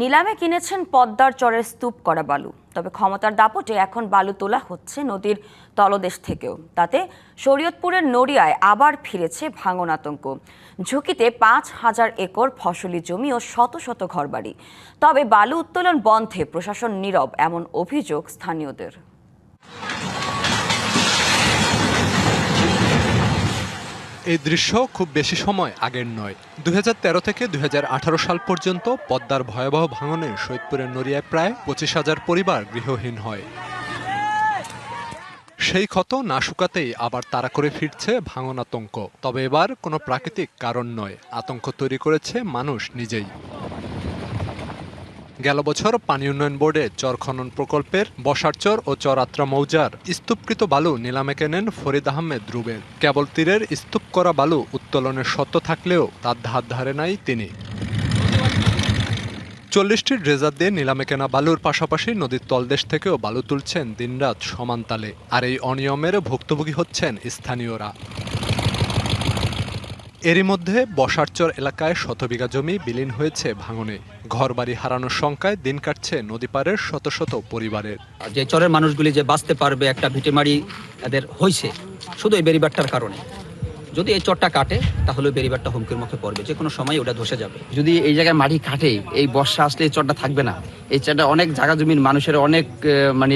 নিলামে কিনেছেন পদ্মার চরের স্তূপ করা বালু। তবে ক্ষমতার দাপটে এখন বালু তোলা হচ্ছে নদীর তলদেশ থেকেও। তাতে শরীয়তপুরের নড়িয়ায় আবার ফিরেছে ভাঙন আতঙ্ক। ঝুঁকিতে ৫,০০০ একর ফসলি জমি ও শত শত ঘরবাড়ি। তবে বালু উত্তোলন বন্ধে প্রশাসন নীরব, এমন অভিযোগ স্থানীয়দের। এই দৃশ্য খুব বেশি সময় আগের নয়। ২০১৩ থেকে ২০১৮ সাল পর্যন্ত পদ্মার ভয়াবহ ভাঙনে সৈয়দপুরের নড়িয়ায় প্রায় ২৫,০০০ পরিবার গৃহহীন হয়। সেই ক্ষত না শুকাতেই আবার তাড়া করে ফিরছে ভাঙন আতঙ্ক। তবে এবার কোনো প্রাকৃতিক কারণ নয়, আতঙ্ক তৈরি করেছে মানুষ নিজেই। গেল বছর পানি উন্নয়ন বোর্ডে চর খনন প্রকল্পের বসারচর ও চর আত্রা মৌজার স্তূপকৃত বালু নিলামে কেনেন ফরিদ আহমেদ রুবেল। কেবল তীরের স্তূপ করা বালু উত্তোলনের সত্ত্ব থাকলেও তার ধার ধারে নাই তিনি। ৪০টি ড্রেজার দিয়ে নিলামে কেনা বালুর পাশাপাশি নদীর তলদেশ থেকেও বালু তুলছেন দিনরাত সমান তালে। আর এই অনিয়মের ভুক্তভোগী হচ্ছেন স্থানীয়রা। এরই মধ্যে বসারচর এলাকায় শতবিঘা জমি বিলীন হয়েছে ভাঙনে। ঘরবাড়ি হারানোর শঙ্কায় দিন কাটছে নদীপাড়ের শত শত পরিবারের। যে চরের মানুষগুলি যে বাঁচতে পারবে একটা ভিটেমারি এদের হয়েছে শুধু এই বেড়িবাঁধটার কারণে। যদি এই চরটা কাটে তাহলে বেড়িবাঁধটা হুমকির মুখে পড়বে, যে কোনো সময় ওটা ধসে যাবে। যদি এই জায়গায় মাটি কাটে, এই বর্ষা আসলে এই চরটা থাকবে না। এই চরটা অনেক জায়গা জমির মানুষের অনেক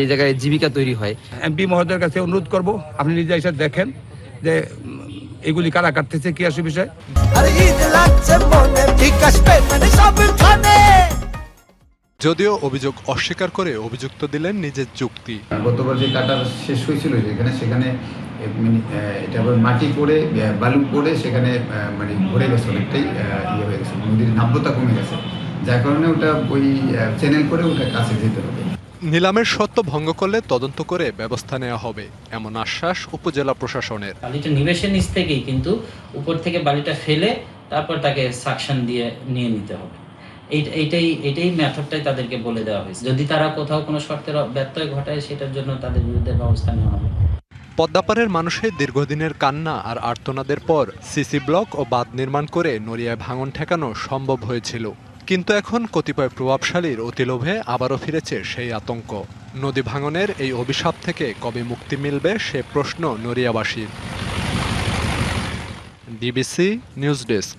এই জায়গায় জীবিকা তৈরি হয়। এমপি মহোদয়ের কাছে অনুরোধ করব, আপনি নিজে এসে দেখেন যে এগুলি কারা কাটতেছে, কি আসে বিষয়। যদিও অভিযোগ অস্বীকার করে অভিযুক্ত দিলেন নিজের যুক্তি। গতবার যে কাটা শেষ হয়েছিল সেখানে এটা মাটি করে বালু করে সেখানে ভরে গেছে, অনেকটাই ইয়ে হয়ে গেছে, নদীর নাব্যতা কমে গেছে, যার কারণে ওটা ওই চ্যানেল করে ওটা কাছে যেতে হবে। নিলামের সত্ত্ব ভঙ্গ করলে তদন্ত করে ব্যবস্থা নেওয়া হবে, এমন আশ্বাস উপজেলা প্রশাসনের। বালিটা নিবেশের নিচ থেকেই কিন্তু উপর থেকে বালিটা ফেলে তারপর তাকে সাকশন দিয়ে নিয়ে নিতে হবে। এইটাই মেথডটাই তাদেরকে বলে দেওয়া হয়েছে। যদি তারা কোথাও কোনো শর্তের ব্যত্যয় ঘটায় সেটার জন্য তাদের বিরুদ্ধে ব্যবস্থা নেওয়া হবে। পদ্মাপাড়ের মানুষের দীর্ঘদিনের কান্না আর আর্তনাদের পর সিসি ব্লক ও বাঁধ নির্মাণ করে নড়িয়ায় ভাঙন ঠেকানো সম্ভব হয়েছিল। কিন্তু এখন কতিপয় প্রভাবশালীর অতিলোভে আবারও ফিরেছে সেই আতঙ্ক। নদী ভাঙনের এই অভিশাপ থেকে কবে মুক্তি মিলবে সে প্রশ্ন নড়িয়াবাসীর। DBC news desk.